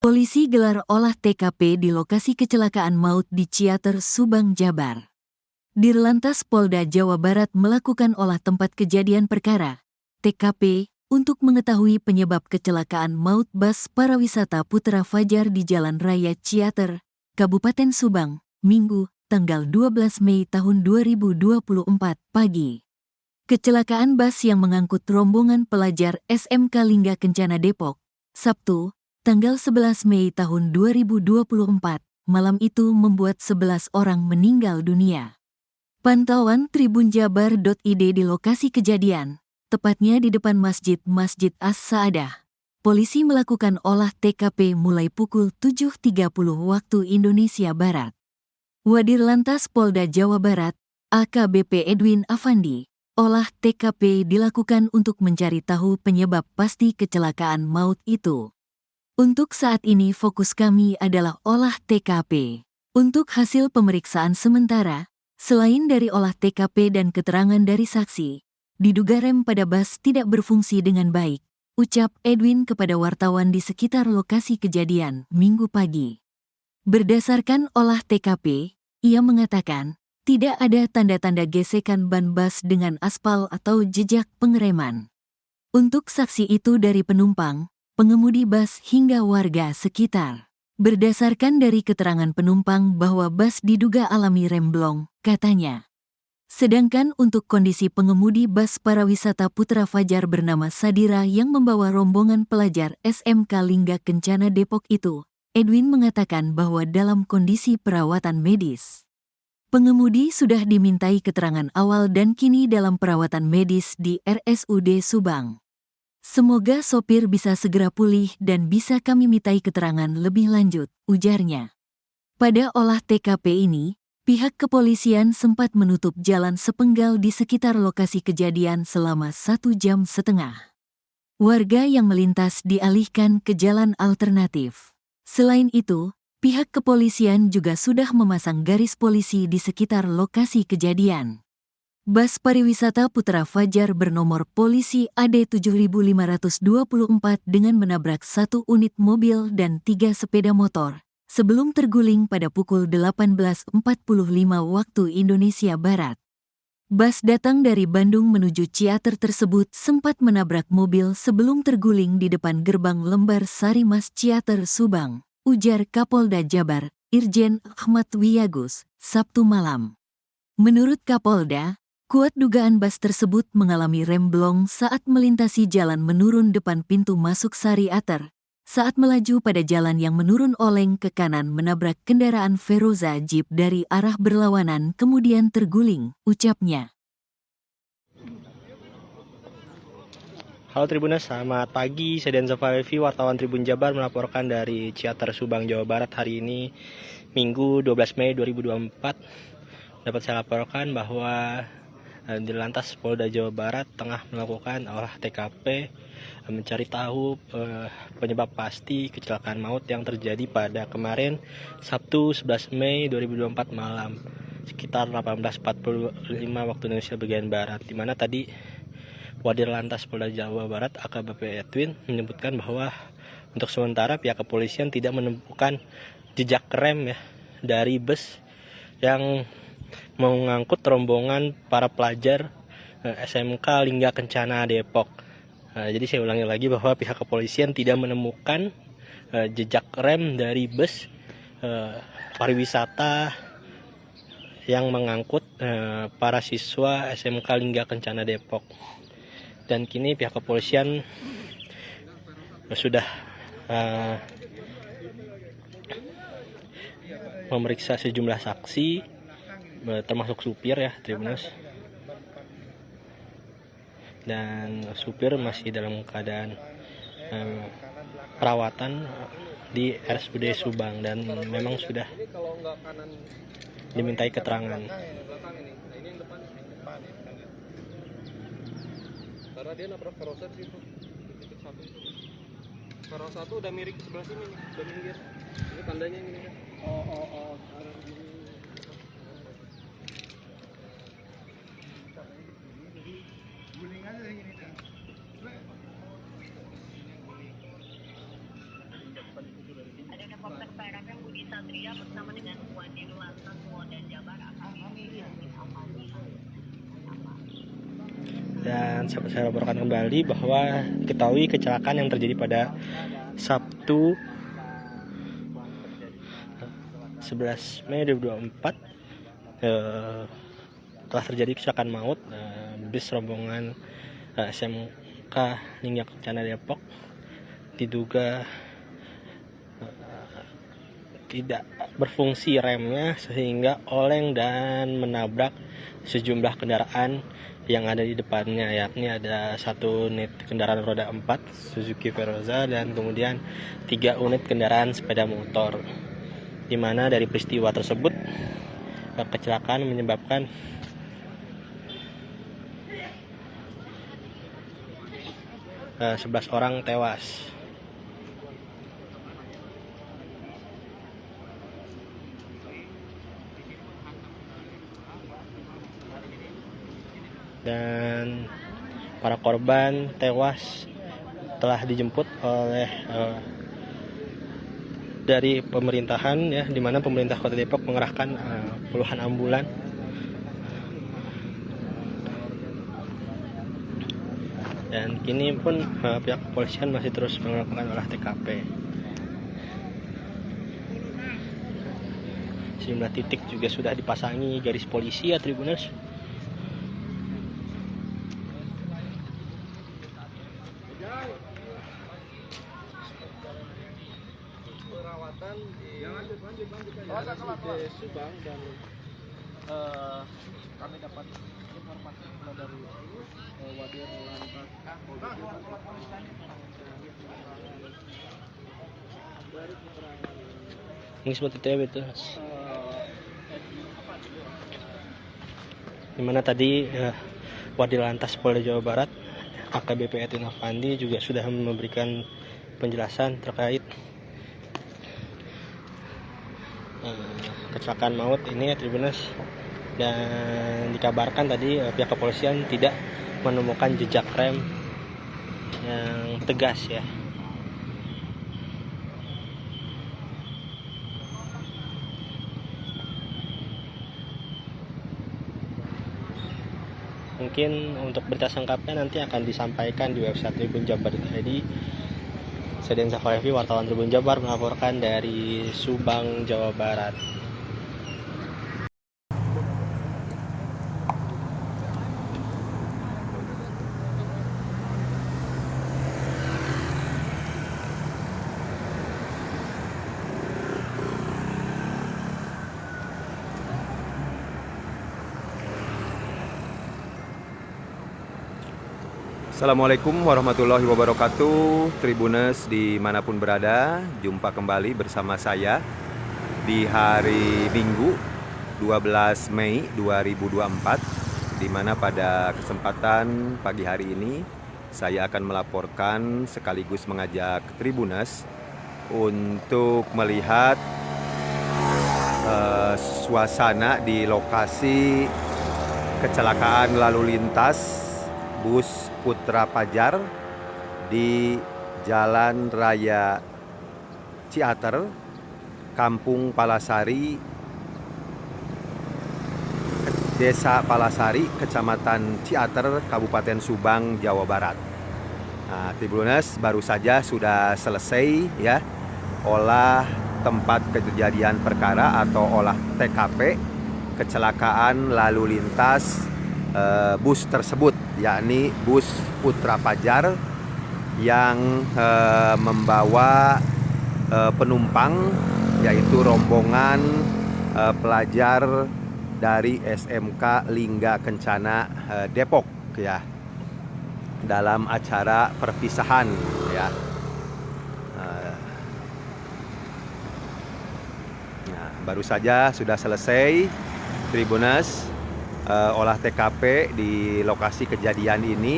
Polisi gelar olah TKP di lokasi kecelakaan maut di Ciater, Subang, Jabar. Dirlantas Polda Jawa Barat melakukan olah tempat kejadian perkara, TKP, untuk mengetahui penyebab kecelakaan maut bus parawisata Putra Fajar di Jalan Raya Ciater, Kabupaten Subang, Minggu, tanggal 12 Mei tahun 2024 pagi. Kecelakaan bus yang mengangkut rombongan pelajar SMK Lingga Kencana Depok, Sabtu, tanggal 11 Mei tahun 2024, malam itu membuat 11 orang meninggal dunia. Pantauan tribunjabar.id di lokasi kejadian, tepatnya di depan Masjid As-Saadah. Polisi melakukan olah TKP mulai pukul 7.30 waktu Indonesia Barat. Wadirlantas Polda Jawa Barat, AKBP Edwin Afandi, olah TKP dilakukan untuk mencari tahu penyebab pasti kecelakaan maut itu. Untuk saat ini fokus kami adalah olah TKP. Untuk hasil pemeriksaan sementara, selain dari olah TKP dan keterangan dari saksi, diduga rem pada bus tidak berfungsi dengan baik, ucap Edwin kepada wartawan di sekitar lokasi kejadian Minggu pagi. Berdasarkan olah TKP, ia mengatakan, tidak ada tanda-tanda gesekan ban bus dengan aspal atau jejak pengereman. Untuk saksi itu dari penumpang, pengemudi bus hingga warga sekitar. Berdasarkan dari keterangan penumpang bahwa bus diduga alami remblong, katanya. Sedangkan untuk kondisi pengemudi bus parawisata Putra Fajar bernama Sadira yang membawa rombongan pelajar SMK Lingga Kencana Depok itu, Edwin mengatakan bahwa dalam kondisi perawatan medis. Pengemudi sudah dimintai keterangan awal dan kini dalam perawatan medis di RSUD Subang. Semoga sopir bisa segera pulih dan bisa kami mintai keterangan lebih lanjut, ujarnya. Pada olah TKP ini, pihak kepolisian sempat menutup jalan sepenggal di sekitar lokasi kejadian selama 1,5 jam. Warga yang melintas dialihkan ke jalan alternatif. Selain itu, pihak kepolisian juga sudah memasang garis polisi di sekitar lokasi kejadian. Bus pariwisata Putra Fajar bernomor polisi AD 7524 dengan menabrak 1 unit mobil dan 3 sepeda motor, sebelum terguling pada pukul 18.45 waktu Indonesia Barat. Bus datang dari Bandung menuju Ciater tersebut sempat menabrak mobil sebelum terguling di depan gerbang Lembar Sari Mas Ciater Subang, ujar Kapolda Jabar, Irjen Ahmad Wiyagus, Sabtu malam. Menurut Kapolda, kuat dugaan bus tersebut mengalami remblong saat melintasi jalan menurun depan pintu masuk Sari Ater, saat melaju pada jalan yang menurun oleng ke kanan menabrak kendaraan Veroza Jeep dari arah berlawanan kemudian terguling, ucapnya. Halo Tribuners, selamat pagi. Saya Denzo Falevi, wartawan Tribun Jabar melaporkan dari Ciater, Subang, Jawa Barat hari ini, Minggu 12 Mei 2024. Dapat saya laporkan bahwa Dirlantas Polda Jawa Barat tengah melakukan olah TKP mencari tahu penyebab pasti kecelakaan maut yang terjadi pada kemarin Sabtu 11 Mei 2024 malam sekitar 18.45 waktu Indonesia bagian Barat, di mana tadi Wadirlantas Polda Jawa Barat AKBP Edwin menyebutkan bahwa untuk sementara pihak kepolisian tidak menemukan jejak rem ya dari bus yang mengangkut rombongan para pelajar SMK Lingga Kencana Depok. Jadi saya ulangi lagi bahwa pihak kepolisian tidak menemukan jejak rem dari bus pariwisata yang mengangkut para siswa SMK Lingga Kencana Depok. Dan kini pihak kepolisian sudah memeriksa sejumlah saksi, termasuk supir ya Tribuners, dan supir masih dalam keadaan perawatan di RSUD Subang dan memang sudah dimintai keterangan. Karena dia nabrak karosa di situ, di titik satu itu. Karosa tuh udah miring sebelah sini nih, udah minggir. Ini tandanya ini kan. Oh. Guling aja dari ini kan. Guling. Dan saya laporkan kembali bahwa ketahui kecelakaan yang terjadi pada Sabtu 11 Mei 2024 telah terjadi kecelakaan maut bis rombongan SMK Lingga Kencana Depok diduga tidak berfungsi remnya sehingga oleng dan menabrak sejumlah kendaraan yang ada di depannya, yakni ada 1 unit kendaraan roda 4 Suzuki Veroza dan kemudian 3 unit kendaraan sepeda motor, di mana dari peristiwa tersebut kecelakaan menyebabkan 11 orang tewas. Dan para korban tewas telah dijemput oleh dari pemerintahan, ya, di mana pemerintah Kota Depok mengerahkan puluhan ambulan dan kini pun pihak kepolisian masih terus melakukan olah TKP. Sejumlah titik juga sudah dipasangi garis polisi, ya Tribuners. Perawatan di RSUD Subang dan kami dapat informasi dari Wadir Lantas dari keterangan Ini seperti itu, betul. Dimana tadi Wadir Lantas Polda Jawa Barat AKBP Edwin Afandi juga sudah memberikan penjelasan terkait kecelakaan maut ini, ya Tribuners. Dan dikabarkan tadi pihak kepolisian tidak menemukan jejak rem yang tegas, ya. Mungkin untuk berita selengkapnya nanti akan disampaikan di website Tribun Jabar. Jadi saya Denza Falevi, wartawan Tribun Jabar, melaporkan dari Subang, Jawa Barat. Assalamualaikum warahmatullahi wabarakatuh. Tribuners dimanapun berada, jumpa kembali bersama saya di hari Minggu 12 Mei 2024, di mana pada kesempatan pagi hari ini saya akan melaporkan sekaligus mengajak Tribuners untuk melihat suasana di lokasi kecelakaan lalu lintas bus Putra Pajar di Jalan Raya Ciater, Kampung Palasari, Desa Palasari, Kecamatan Ciater, Kabupaten Subang, Jawa Barat. Nah, Tribuners, baru saja sudah selesai, ya, olah tempat kejadian perkara atau olah TKP kecelakaan lalu lintas bus tersebut, yakni bus Putra Pajar yang membawa penumpang, yaitu rombongan pelajar dari SMK Lingga Kencana Depok, ya, dalam acara perpisahan, ya. Nah, baru saja sudah selesai, Tribuners, olah TKP di lokasi kejadian ini,